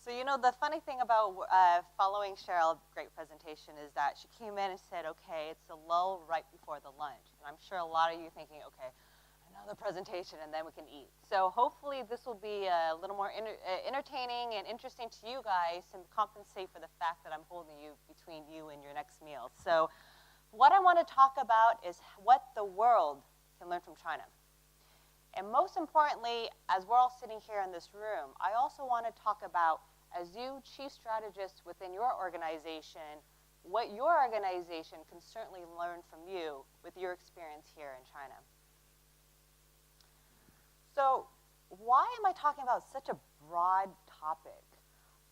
So, the funny thing about following Cheryl's great presentation is that she came in and said, okay, it's a lull right before the lunch. And I'm sure a lot of you thinking, okay, another presentation and then we can eat. So hopefully this will be a little more entertaining and interesting to you guys and compensate for the fact that I'm holding you between you and your next meal. So what I want to talk about is what the world can learn from China. And most importantly, as we're all sitting here in this room, I also want to talk about, as you chief strategists within your organization, what your organization can certainly learn from you with your experience here in China. So why am I talking about such a broad topic?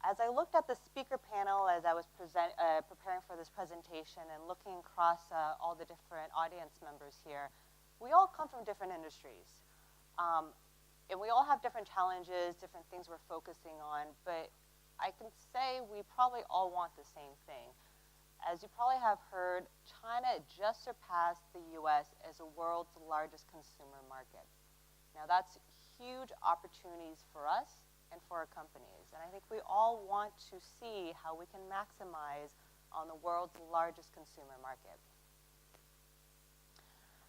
As I looked at the speaker panel as I was preparing for this presentation and looking across all the different audience members here, we all come from different industries. And we all have different challenges, different things we're focusing on, but I can say we probably all want the same thing. As you probably have heard, China just surpassed the US as the world's largest consumer market. Now that's huge opportunities for us and for our companies, and I think we all want to see how we can maximize on the world's largest consumer market.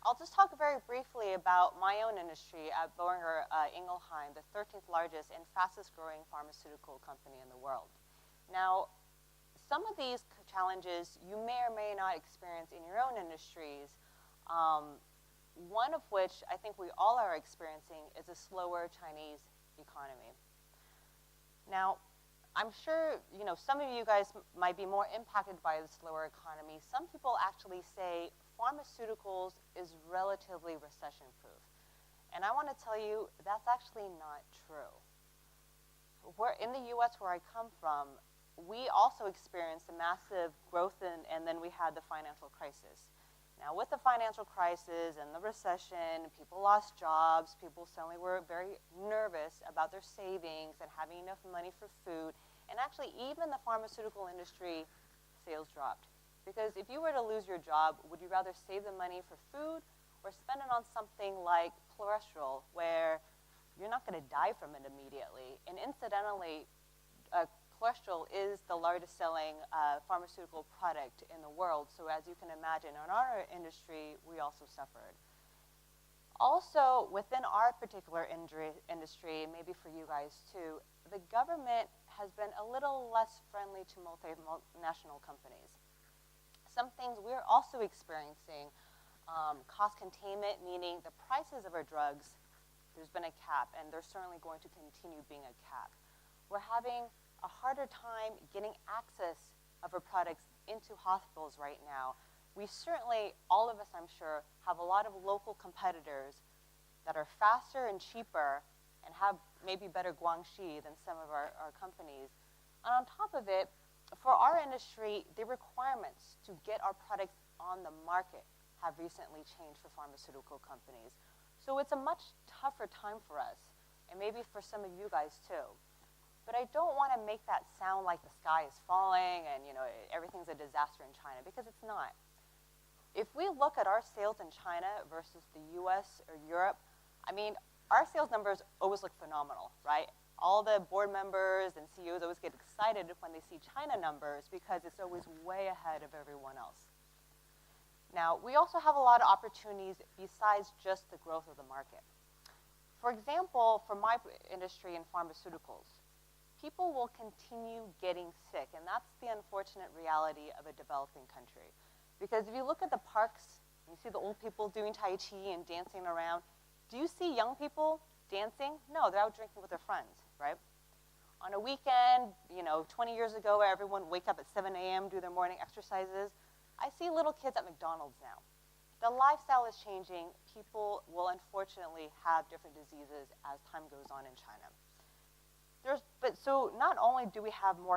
I'll just talk very briefly about my own industry at Boehringer Ingelheim, the 13th largest and fastest growing pharmaceutical company in the world. Now, some of these challenges you may or may not experience in your own industries, one of which I think we all are experiencing is a slower Chinese economy. Now, I'm sure some of you guys might be more impacted by the slower economy. Some people actually say pharmaceuticals is relatively recession-proof. And I want to tell you that's actually not true. In the US where I come from, we also experienced a massive growth and then we had the financial crisis. Now with the financial crisis and the recession, people lost jobs, people suddenly were very nervous about their savings and having enough money for food. And actually even the pharmaceutical industry, sales dropped. Because if you were to lose your job, would you rather save the money for food or spend it on something like cholesterol, where you're not going to die from it immediately? And incidentally, cholesterol is the largest selling pharmaceutical product in the world. So as you can imagine, in our industry, we also suffered. Also, within our particular industry, maybe for you guys too, the government has been a little less friendly to multinational companies. Some things we're also experiencing, cost containment, meaning the prices of our drugs, there's been a cap, and there's certainly going to continue being a cap. We're having a harder time getting access of our products into hospitals right now. We certainly, all of us I'm sure, have a lot of local competitors that are faster and cheaper and have maybe better guangxi than some of our companies. And on top of it, for our industry, the requirements to get our products on the market have recently changed for pharmaceutical companies. So it's a much tougher time for us, and maybe for some of you guys too. But I don't want to make that sound like the sky is falling and everything's a disaster in China, because it's not. If we look at our sales in China versus the US or Europe, I mean, our sales numbers always look phenomenal, right? All the board members and CEOs always get excited when they see China numbers because it's always way ahead of everyone else. Now, we also have a lot of opportunities besides just the growth of the market. For example, for my industry in pharmaceuticals, people will continue getting sick, and that's the unfortunate reality of a developing country. Because if you look at the parks, you see the old people doing Tai Chi and dancing around. Do you see young people dancing? No, they're out drinking with their friends, right? On a weekend, 20 years ago, where everyone would wake up at 7 a.m., do their morning exercises, I see little kids at McDonald's now. The lifestyle is changing. People will unfortunately have different diseases as time goes on in China. So not only do we have more